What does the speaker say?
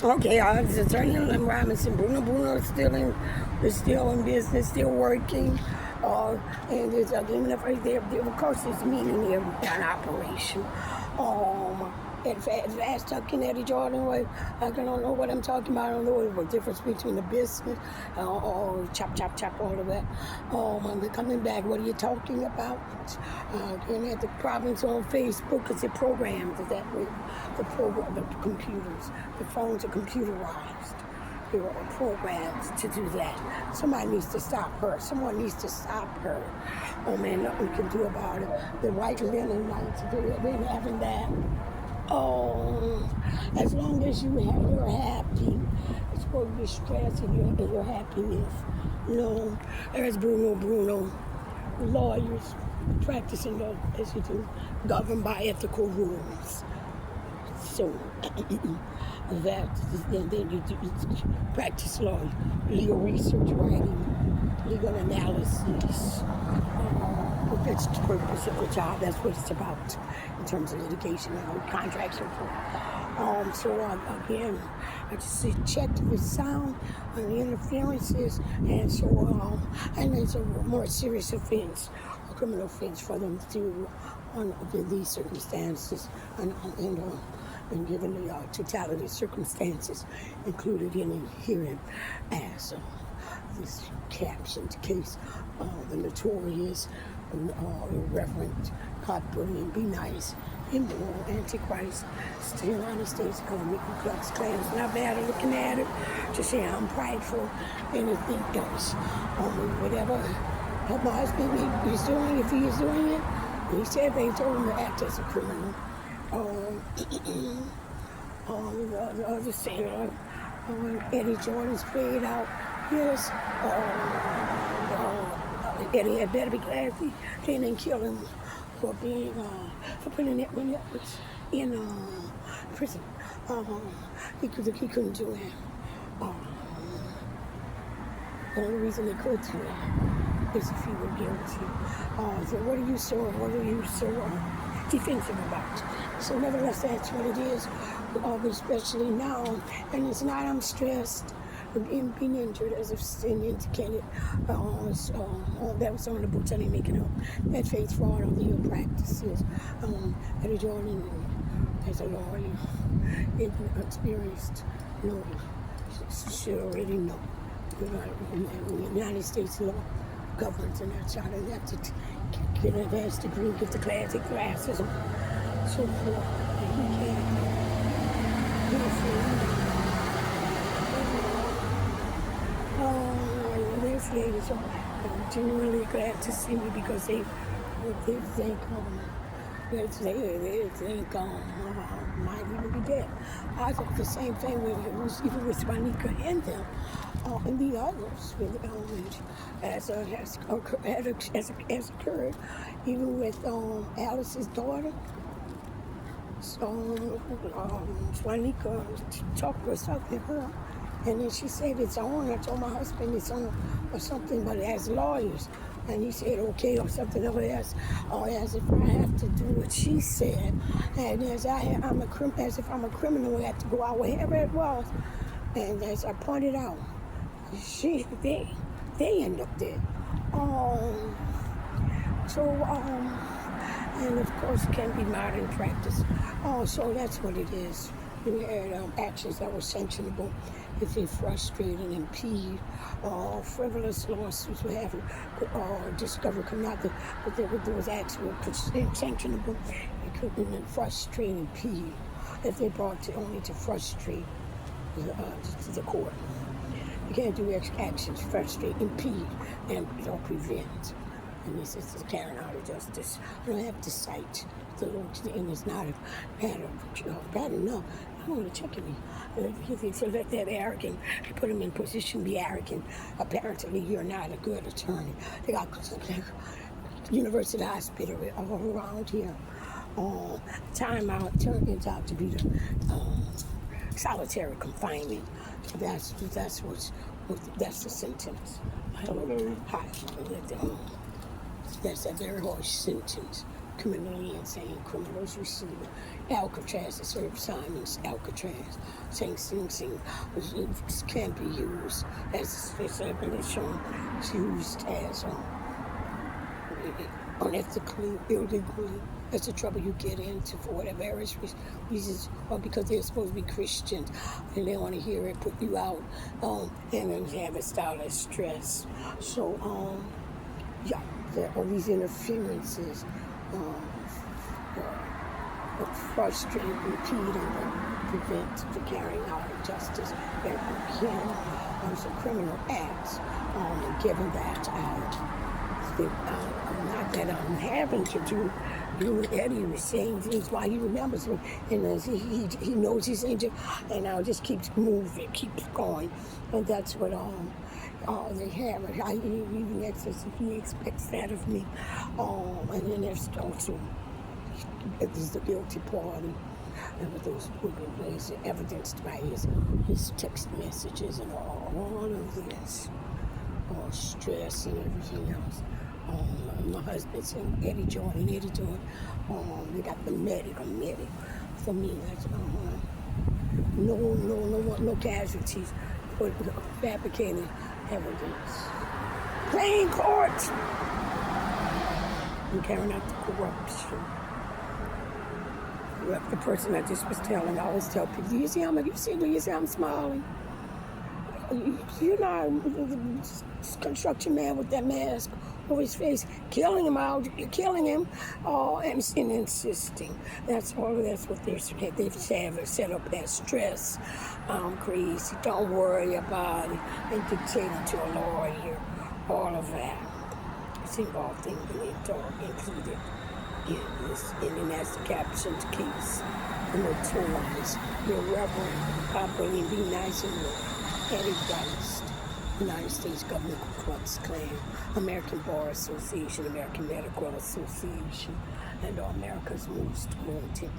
Okay, the attorney Lynn Robinson. Bruno is still in business, still working. And there's even if of course there's meeting there in operation. At talking Eddie Jordan way, I don't know what I'm talking about. I don't know the difference between the business or chop, all of that. I'm coming back. What are you talking about? And had the problems on Facebook. It's the programs that way. The computers, the phones are computerized. There are programs to do that. Somebody needs to stop her. Someone needs to stop her. Oh man, nothing we can do about it. The white linen lights, they're having that. Oh, as long as you're happy, it's supposed to be stress and your happiness. No, there's Bruno, lawyers practicing law as you do, governed by ethical rules. So that, and then you practice law, legal research, writing, legal analysis. That's the purpose of the job. That's what it's about in terms of litigation and contracts and again, I just checked if it's sound on the interferences, and and it's a more serious offense, a criminal offense for them to under these circumstances and given the totality of circumstances included in a hearing as this captioned case, the Notorious, Irreverent, God-brilliant, be nice, immoral, antichrist, still United States government, Ku Klux Klan. It's not bad looking at it. Just saying I'm prideful, anything else. Whatever my husband is doing, if he is doing it, he said they told him to act as a criminal. The other sailor, Eddie Jordan's played out. Yes, Eddie had better be glad they didn't kill him for being for putting Edwin Edwards in prison. He couldn't do it. The only reason they could do it is if he were guilty. So what are you so defensive about? So nevertheless, that's what it is, especially now. And it's not I'm stressed. Being injured, as if sin indicated, that was on the books. I didn't make it up. That faith fraud on the practices. Eddie Jordan, as a lawyer, experienced lawyer, should already know. The United States law governs, and that's how they have to get an advanced degree, get the classic classes, and so forth. And you can't. These ladies are genuinely glad to see me because they think might even be dead. I thought the same thing even with Juanica and them, and the others, as occurred, even with Alice's daughter. Juanica was talking to her. And then she said it's on. I told my husband it's on or something, but as lawyers. And he said okay or something else, or as if I have to do what she said, and as if I'm a criminal, I have to go out wherever it was. And as I pointed out, they end up dead. And of course it can be modern practice. So that's what it is. We had actions that were sanctionable if they frustrate and impede. Frivolous lawsuits we have discovered come out, but there was acts were sanctionable. It couldn't frustrate and impede if they brought only to frustrate the court. You can't do actions frustrate, impede, and or prevent. And this is carrying out of justice. I don't have to cite the Lord, and it's not bad enough. I don't want to check me. So let that arrogant, put them in position to be arrogant. Apparently, you're not a good attorney. They got University Hospital all around here. Timeout turns out to be the solitary confinement. That's the sentence. Hello. Hi. That's a very harsh sentence. criminally insane criminals. You see Alcatraz, the serve Simon's Alcatraz, Sing it can be used as it's shown, it's used as unethically, illegally. That's the trouble you get into for whatever various reasons, or because they're supposed to be Christians and they want to hear it, put you out, and then have a style of stress. So, yeah, there are these interferences frustrate, impede, and prevent the carrying out of justice that can on some criminal acts, and given that not that I'm having to do what Eddie was saying, things why he remembers me, and he knows he's injured, and now just keeps moving, keeps going, and that's what they have. Even he expects that of me, and then there's also the guilty party. And with those ways evidenced by his text messages and all of this, stress and everything else. My husband's in Eddie Jordan. We got the medic. For me, that's no casualties, but fabricated evidence. Playing court and carrying out the corruption. The person I just was telling, I always tell people, do you see I'm smiling? You know, the construction man with that mask over his face, killing him, and insisting. That's what they've set up as stress. I'm crazy, don't worry about it, and dictating to a lawyer, all of that. It's involved in the talk included. And that's the captioned case. The Notorious, Irreverent, properly be nice and Eddie Geist, United States Government Ku Klux Klan, American Bar Association, American Medical Association, and America's Most Wanted.